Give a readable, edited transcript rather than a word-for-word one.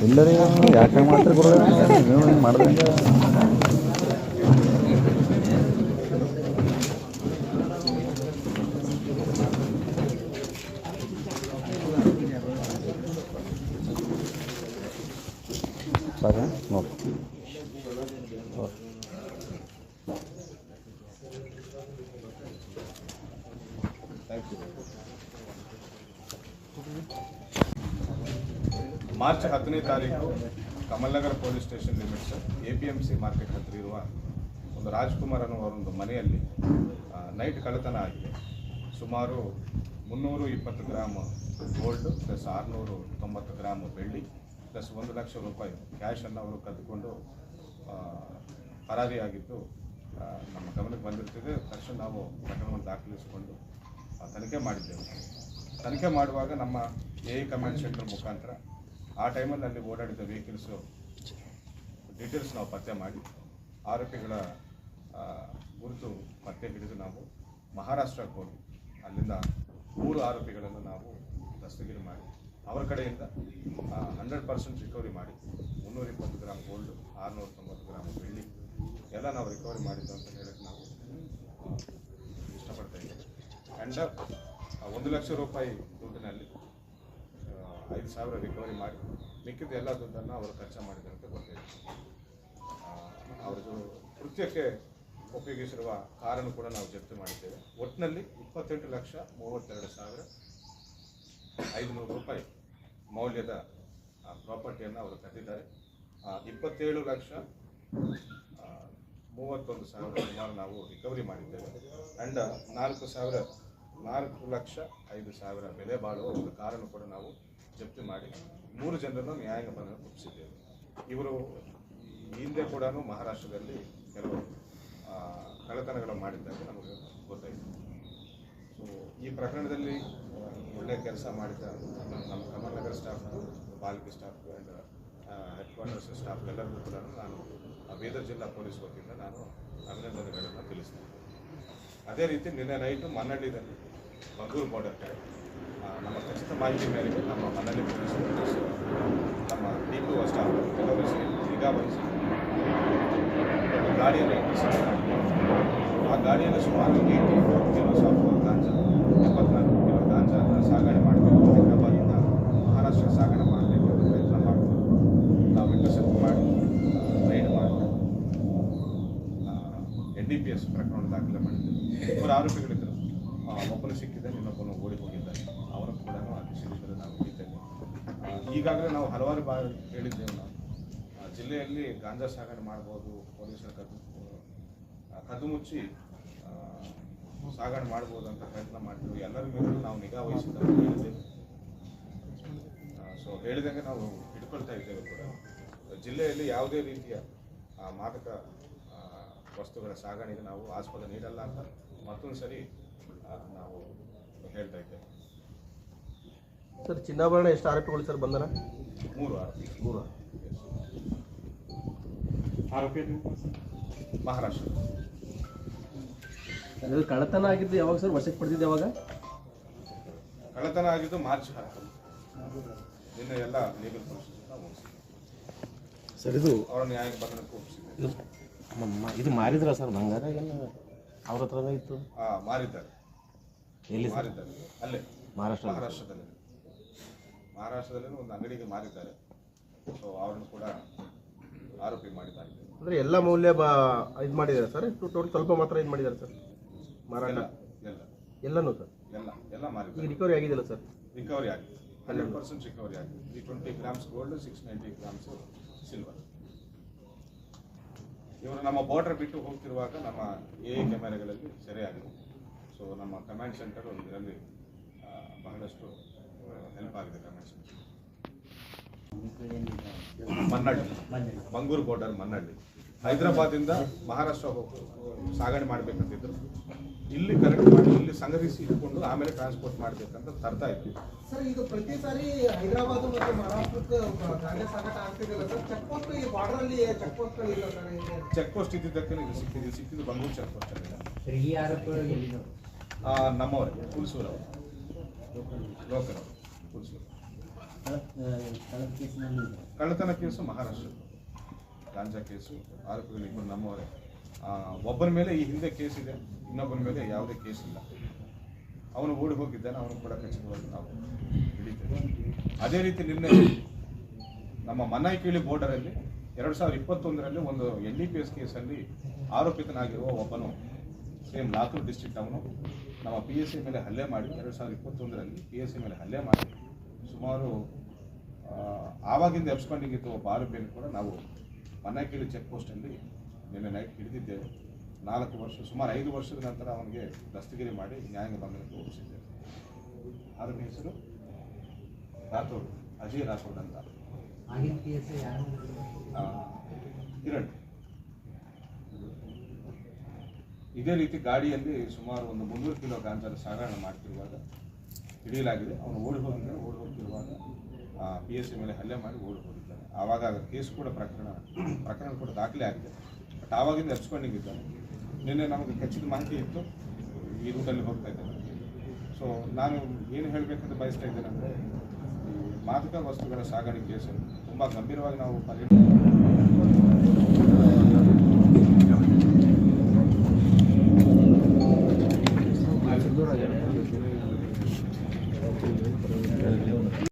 ಎಲ್ಲರಿಗೂ ಯಾಕೆ ಮಾತ್ರ ಕೊಡೋದು ಮಾಡಿದ್ರೆ ನೋಡಿ ಮಾರ್ಚ್ 10ನೇ ತಾರೀಕು Kamalnagar police station limits APMC market ಹತ್ತಿರ ಇರುವ ಒಂದು ರಾಜ್ಕುಮಾರ್ ಅನ್ನುವ ಒಂದು ಮನೆಯಲ್ಲಿ ನೈಟ್ ಕಳ್ಳತನ ಆಗಿದೆ. ಸುಮಾರು 320 ಗ್ರಾಮ್ ಗೋಲ್ಡ್ ಪ್ಲಸ್ 690 ಗ್ರಾಮ್ ಬೆಳ್ಳಿ ಪ್ಲಸ್ 1 ಲಕ್ಷ ರೂಪಾಯಿ ಕ್ಯಾಶನ್ನು ಅವರು ಕದ್ದುಕೊಂಡು ಪರಾರಿಯಾಗಿದ್ದು ನಮ್ಮ ಗಮನಕ್ಕೆ ಬಂದಿರ್ತಿದೆ. ತಕ್ಷಣ ನಾವು ಪ್ರಕರಣವನ್ನು ದಾಖಲಿಸಿಕೊಂಡು ತನಿಖೆ ಮಾಡಿದ್ದೇವೆ. ತನಿಖೆ ಮಾಡುವಾಗ ನಮ್ಮ AE ಕಮಾಂಡ್ ಸೆಂಟರ್ ಮುಖಾಂತರ ಆ ಟೈಮಲ್ಲಿ ಅಲ್ಲಿ ಓಡಾಡಿದ ವೆಹಿಕಲ್ಸು ಡೀಟೇಲ್ಸ್ ನಾವು ಪತ್ತೆ ಮಾಡಿ ಆರೋಪಿಗಳ ಗುರುತು ಪತ್ತೆ ಹಿಡಿದು ನಾವು ಮಹಾರಾಷ್ಟ್ರಕ್ಕೆ ಹೋಗಿ ಅಲ್ಲಿಂದ 3 ಆರೋಪಿಗಳನ್ನು ನಾವು ದಸ್ತಗಿರಿ ಮಾಡಿ ಅವರ ಕಡೆಯಿಂದ 100% ರಿಕವರಿ ಮಾಡಿ 320 ಗ್ರಾಮ್ ಗೋಲ್ಡ್ 690 ಗ್ರಾಮ್ ಬೆಳ್ಳಿ ಎಲ್ಲ ನಾವು ರಿಕವರಿ ಮಾಡಿದ್ದು ಅಂತ ಹೇಳಕ್ಕೆ ನಾವು ಇಷ್ಟಪಡ್ತಾ ಇದ್ದೇವೆ. ಆ್ಯಂಡ್ 1 ಲಕ್ಷ ರೂಪಾಯಿ ದುಡ್ಡಿನಲ್ಲಿ 5,000 ರಿಕವರಿ ಮಾಡಿ ಮಿಕ್ಕಿದ ಎಲ್ಲ ದುಡ್ಡನ್ನು ಅವರು ಖರ್ಚು ಮಾಡಿದಂತೆ ಗೊತ್ತಿದೆ. ಅವರದು ಕೃತ್ಯಕ್ಕೆ ಉಪಯೋಗಿಸಿರುವ ಕಾರನ್ನು ಕೂಡ ನಾವು ಜಪ್ತಿ ಮಾಡಿದ್ದೇವೆ. ಒಟ್ಟಿನಲ್ಲಿ 28,32,500 ರೂಪಾಯಿ ಮೌಲ್ಯದ ಪ್ರಾಪರ್ಟಿಯನ್ನು ಅವರು ಕದ್ದಿದ್ದಾರೆ. 27,31,000 ಸುಮಾರು ನಾವು ರಿಕವರಿ ಮಾಡಿದ್ದೇವೆ. ಆ್ಯಂಡ್ 4,05,000 ಬೆಲೆ ಬಾಳುವ ಒಂದು ಕಾರನ್ನು ಕೂಡ ನಾವು ಜಪ್ತಿ ಮಾಡಿ 3 ಜನರನ್ನು ನ್ಯಾಯಾಂಗ ಬಂಧನಕ್ಕೆ ಒಪ್ಪಿಸಿದ್ದೇವೆ. ಇವರು ಹಿಂದೆ ಕೂಡ ಮಹಾರಾಷ್ಟ್ರದಲ್ಲಿ ಕೆಲವು ಕಳ್ಳತನಗಳು ಮಾಡಿದ್ದಾರೆ ನಮಗೆ ಗೊತ್ತಾಯಿತು. ಸೊ ಈ ಪ್ರಕರಣದಲ್ಲಿ ಒಳ್ಳೆಯ ಕೆಲಸ ಮಾಡಿದ ನಮ್ಮ ಕಮಲ್ನಗರ ಸ್ಟಾಫ್, ಪಾಲಿಕೆ staff and head quarters staff ಎಲ್ಲರಿಗೂ ಕೂಡ ನಾನು ಬೀದರ್ ಜಿಲ್ಲಾ ಪೊಲೀಸ್ ವತಿಯಿಂದ ನಾನು ಅಭಿನಂದನೆಗಳನ್ನು ತಿಳಿಸ್ತೇನೆ. ಅದೇ ರೀತಿ ನಿನ್ನೆ ನೈಟು ಮನ್ನಳ್ಳಿಯಲ್ಲಿ ಮಂಗೂರು ಬಾರ್ಡರ್ ಕಡೆ ನಮ್ಮ ಖಚಿತ ಮಾಹಿತಿ ಮೇರೆಗೆ ನಮ್ಮ ಮನ್ನಳ್ಳಿ ಪೊಲೀಸ್ ನಮ್ಮ DPO ಸ್ಟಾಫ್ ಕೆಲವು ನಿಗಾ ವಹಿಸಿ ಗಾಡಿಯನ್ನು ಆ ಗಾಡಿಯನ್ನು ಸುಮಾರು 84 ಕಿಲೋಸ್ ಆಫ್ ಗಾಂಜಾ 74 ಕಿಲೋ ಗಾಂಜಾನ ಸಾಗಣೆ ಮಾಡಬೇಕು, ಹೈದರಾಬಾದಿಂದ ಮಹಾರಾಷ್ಟ್ರ ಸಾಗಣೆ ಮಾಡಬೇಕು ಅಂತ ಪ್ರಯತ್ನ ಮಾಡ್ತೀವಿ. ನಾವು ಇಂಟರ್ಸೆಪ್ಟ್ ಮಾಡಿ ರೈಡ್ ಮಾಡಿ NDPS ಪ್ರಕರಣ ದಾಖಲೆ ಮಾಡಿದ್ದೇವೆ. 2 ಆರೋಪಿಗಳಿದ್ದರು. ಒಬ್ಬನು ಸಿಕ್ಕಿದ್ದಾನೆ, ಇನ್ನೊಬ್ಬನು ಓಡಿ ಹೋಗಿದ್ದಾನೆ. ಅವನು ಕೂಡ ಅತಿ ಶೀಘ್ರದಲ್ಲಿ ನಾವು ಹಿಡಿತೇವೆ. ಈಗಾಗಲೇ ನಾವು ಹಲವಾರು ಬಾರಿ ಹೇಳಿದ್ದೇವೆ. ನಾವು ಜಿಲ್ಲೆಯಲ್ಲಿ ಗಾಂಜಾ ಸಾಗಣೆ ಮಾಡ್ಬೋದು, ಪೊಲೀಸರ ಕದ್ದು ಮುಚ್ಚಿ ಸಾಗಣೆ ಮಾಡ್ಬೋದು ಅಂತ ಪ್ರಯತ್ನ ಮಾಡ್ತೀವಿ. ಎಲ್ಲರ ಮೇಲೂ ನಾವು ನಿಗಾ ವಹಿಸಿದಾಗ ಹೇಳಿದ್ದೇವೆ. ಸೊ ಹೇಳಿದಂಗೆ ನಾವು ಹಿಡ್ಕೊಳ್ತಾ ಇದ್ದೇವೆ ಕೂಡ. ಜಿಲ್ಲೆಯಲ್ಲಿ ಯಾವುದೇ ರೀತಿಯ ಮಾದಕ ವಸ್ತುಗಳ ಸಾಗಣೆಗೆ ನಾವು ಆಸ್ಪದ ನೀಡಲ್ಲ ಅಂತ ಮತ್ತೊಂದು ಸರಿ ನಾವು ಹೇಳ್ತಾ ಇದ್ದೇವೆ. ಸರ್, ಚಿನ್ನಾಭರಣ ಎಷ್ಟು ಆರೋಪಿಗಳು ಸರ್ ಬಂಧನ? 3 ಆರೋಪಿ. 3 ಆರೋಪಿ ಮಹಾರಾಷ್ಟ್ರ. ಕಳ್ಳತನ ಆಗಿದ್ದು ಯಾವಾಗ ಸರ್? ವಶಕ್ಕೆ ಪಡೆದಿದ್ದು ಯಾವಾಗ? ಕಳ್ಳತನ ಆಗಿದ್ದು ಮಾರ್ಚ್ 10. ನಿನ್ನೆ ಎಲ್ಲ ಲೀಗಲ್ ಪ್ರೊಸೆಸ್ ಸರ್, ಇದು ಅವರ ನ್ಯಾಯಾಂಗ ಬಂಧನಕ್ಕೆ ಒಪ್ಪಿಸಿದೆ. ಇದು ಮಾರಿದ್ರ ಸರ್ ಬಂಗಾರ? ಏನು ಅವ್ರ ಹತ್ರನೇ ಇತ್ತು? ಮಾರಿದ್ದಾರೆ. ಎಲ್ಲಿ ಮಾರಿದ್ದಾರೆ? ಅಲ್ಲೇ ಮಹಾರಾಷ್ಟ್ರದಲ್ಲಿ ಒಂದು ಅಂಗಡಿಗೆ ಮಾರಿದ್ದಾರೆ. ಸೊ ಅವರನ್ನು ಕೂಡ ಆರೋಪಿ ಮಾಡಿದ್ದಾರೆ. ಅಂದರೆ ಎಲ್ಲ ಮೌಲ್ಯ ಇದು ಮಾಡಿದ್ದಾರೆ ಸರ್? ಟೋಟಲ್ ಸ್ವಲ್ಪ ಮಾತ್ರ ಇದು ಮಾಡಿದ್ದಾರೆ ಸರ್ ಮಾರಾಟ? ಎಲ್ಲನೂ ಸರ್ ಎಲ್ಲ ಮಾರಿದ್ದಾರೆ. ಈಗ ರಿಕವರಿ ಆಗಿದೆಯಲ್ಲ ಸರ್? ರಿಕವರಿ ಆಗಿದೆ, 100% ರಿಕವರಿ ಆಗಿದೆ. 320 ಗ್ರಾಮ್ಸ್ ಗೋಲ್ಡ್, 690 ಗ್ರಾಮ್ಸ್ ಸಿಲ್ವರ್. ಇವರು ನಮ್ಮ ಬಾರ್ಡರ್ ಬಿಟ್ಟು ಹೋಗ್ತಿರುವಾಗ ನಮ್ಮ AE ಕ್ಯಾಮೆರಾಗಳಲ್ಲಿ ಸೆರೆಯಾಗಿದೆ. ಸೊ ನಮ್ಮ ಕಮಾಂಡ್ ಸೆಂಟರ್ ಇದರಲ್ಲಿ ಬಹಳಷ್ಟು ಹೆಲ್ಪ್ ಆಗಿದೆ. Command centre Mannalli, Mangur border Mannalli. ಹೈದರಾಬಾದಿಂದ ಮಹಾರಾಷ್ಟ್ರ ಸಾಗಣೆ ಮಾಡಬೇಕಂತಿದ್ರು. ಇಲ್ಲಿ ಕಲೆಕ್ಟ್ ಮಾಡಿ ಇಲ್ಲಿ ಸಂಗ್ರಹಿಸಿ ಇಟ್ಕೊಂಡು ಆಮೇಲೆ ಟ್ರಾನ್ಸ್ಪೋರ್ಟ್ ಮಾಡಬೇಕಂತ ತರ್ತಾ ಇದ್ವಿ. ಸರ್, ಇದು ಪ್ರತಿ ಸಾರಿ ಹೈದರಾಬಾದ್ ಮತ್ತು ಮಹಾರಾಷ್ಟ್ರಕ್ಕೆ ಗಾಂಜಾ ಸಾಗಾಟ ಆಗ್ತಿದೆಯಲ್ಲ ಸರ್, ಚೆಕ್ ಪೋಸ್ಟ್ ಈ ಬಾರ್ಡರ್ ಅಲ್ಲಿ ಚೆಕ್ ಪೋಸ್ಟ್ಗಳು ಇಲ್ಲ ಸರ್. ಚೆಕ್ ಪೋಸ್ಟ್ ಇದ್ದಿದ್ದಕ್ಕೆ ಇದು ಸಿಕ್ಕಿದ್ದು ಬಂಗೂರು ಚೆಕ್ ಪೋಸ್ಟ್ ಅಲ್ಲಿ ಈ ಆರೋಪಗಳು ನಮ್ಮವರೇ ಹುಲ್ಸೂರು ಲೋಕಲ್ ಹುಲ್ಸೂರು. ಕಳ್ಳತನ ಕೇಸು ಮಹಾರಾಷ್ಟ್ರ, ಗಾಂಜಾ ಕೇಸು ಆರೋಪಿಗಳು ಇಬ್ಬರು ನಮ್ಮವರೇ. ಒಬ್ಬನ ಮೇಲೆ ಈ ಹಿಂದೆ ಕೇಸ್ ಇದೆ, ಇನ್ನೊಬ್ಬನ ಮೇಲೆ ಯಾವುದೇ ಕೇಸ್ ಇಲ್ಲ. ಅವನು ಓಡಿ ಹೋಗಿದ್ದಾನೆ, ಅವನು ಕೂಡ ಖಚಿತವಾಗಿ ನಾವು ಹಿಡಿತೇವೆ. ಅದೇ ರೀತಿ ನಿನ್ನೆ ನಮ್ಮ ಮನ್ನಾಯಿಕೇಳಿ ಬೋರ್ಡರಲ್ಲಿ 2021ರಲ್ಲಿ ಒಂದು NDPS ಕೇಸಲ್ಲಿ ಆರೋಪಿತನಾಗಿರುವ ಒಬ್ಬನು ಸೇಮ್ ಲಾತೂರ್ ಡಿಸ್ಟ್ರಿಕ್ಟ್ ಅವನು ನಮ್ಮ PSI ಮೇಲೆ ಹಲ್ಲೆ ಮಾಡಿ 2021ರಲ್ಲಿ PSI ಮೇಲೆ ಹಲ್ಲೆ ಮಾಡಿ ಸುಮಾರು ಆವಾಗಿಂದ ಎಬ್ಸ್ಕೊಂಡಿಗಿತ್ತು ಒಬ್ಬ ಆರೋಪಿಯನ್ನು ಕೂಡ ನಾವು ಮನ್ನಾಯಿಕೇಳಿ ಚೆಕ್ ಪೋಸ್ಟಲ್ಲಿ ನಿನ್ನೆ ನೈಟ್ ಹಿಡಿದಿದ್ದೇವೆ. 4 ವರ್ಷ ಸುಮಾರು 5 ವರ್ಷದ ನಂತರ ಅವನಿಗೆ ದಸ್ತಗಿರಿ ಮಾಡಿ ನ್ಯಾಯಾಂಗ ಬಂಧನಕ್ಕೆ ಒಪ್ಪಿಸಿದ್ದೇವೆ. ಆರೋಪಿ ಹೆಸರು ರಾಥೋಡ್, ಅಜಯ್ ರಾಥೋಡ್ ಅಂತ. ಕಿರಣ್. ಇದೇ ರೀತಿ ಗಾಡಿಯಲ್ಲಿ ಸುಮಾರು ಒಂದು 300 ಕಿಲೋ ಗಾಂಜಾದ ಸಾಗಣೆ ಮಾಡ್ತಿರುವಾಗ ಹಿಡಿಯಲಾಗಿದೆ. ಅವನು ಓಡಿ ಹೋಗ್ತಿರುವಾಗ PSI ಮೇಲೆ ಹಲ್ಲೆ ಮಾಡಿ ಓಡಿ ಹೋಗಿದ್ದಾನೆ. ಆವಾಗ ಕೇಸ್ ಕೂಡ ಪ್ರಕರಣ ಕೂಡ ದಾಖಲೆ ಆಗಿದೆ. ಬಟ್ ಆವಾಗಿಂದ ಎಬ್ಸ್ಕೊಂಡಿದ್ದಾನೆ. ನಿನ್ನೆ ನಮಗೆ ಖಚಿತ ಮಾಹಿತಿ ಇತ್ತು ಈ ರೂಟಲ್ಲಿ ಹೋಗ್ತಾ ಇದ್ದಾನೆ. ಸೊ ನಾನು ಏನು ಹೇಳಬೇಕಂತ ಬಯಸ್ತಾ ಇದ್ದೇನೆ ಅಂದರೆ, ಈ ಮಾದಕ ವಸ್ತುಗಳ ಸಾಗಣೆ ಕೇಸು ತುಂಬ ಗಂಭೀರವಾಗಿ ನಾವು